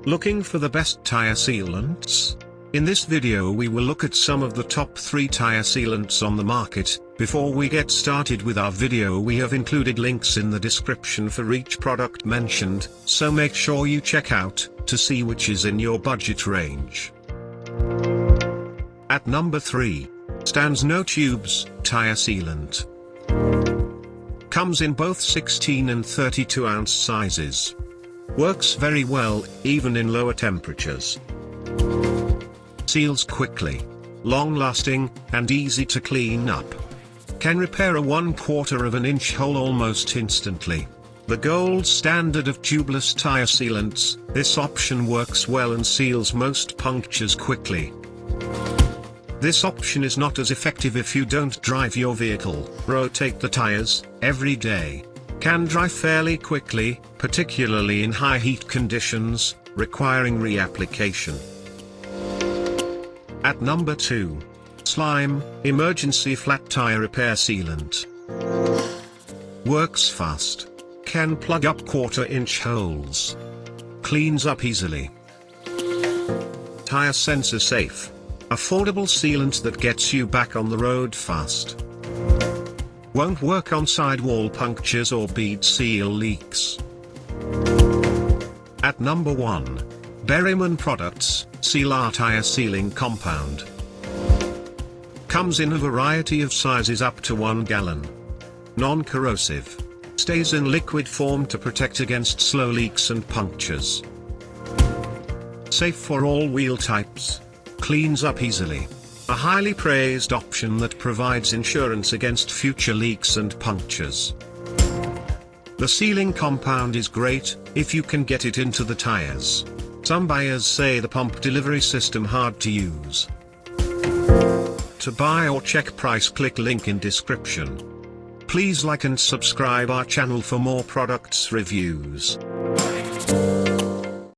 Looking for the best tire sealants? In this video we will look at some of the top 3 tire sealants on the market. Before we get started with our video, we have included links in the description for each product mentioned, so make sure you check out to see which is in your budget range. At number 3 stands NoTubes tire sealant. Comes in both 16 and 32 ounce sizes. Works very well, even in lower temperatures. Seals quickly, long-lasting, and easy to clean up. Can repair a 1/4 of an inch hole almost instantly. The gold standard of tubeless tire sealants, this option works well and seals most punctures quickly. This option is not as effective if you don't drive your vehicle, rotate the tires, every day. Can dry fairly quickly, particularly in high heat conditions, requiring reapplication. At number 2. Slime, Emergency Flat Tire Repair Sealant. Works fast. Can plug up 1/4 inch holes. Cleans up easily. Tire sensor safe. Affordable sealant that gets you back on the road fast. Won't work on sidewall punctures or bead seal leaks. At number 1. Berryman Products, Sealant Tire Sealing Compound. Comes in a variety of sizes up to 1 gallon. Non-corrosive. Stays in liquid form to protect against slow leaks and punctures. Safe for all wheel types. Cleans up easily. A highly praised option that provides insurance against future leaks and punctures. The sealing compound is great, if you can get it into the tires. Some buyers say the pump delivery system hard to use. To buy or check price, click link in description. Please like and subscribe our channel for more products reviews.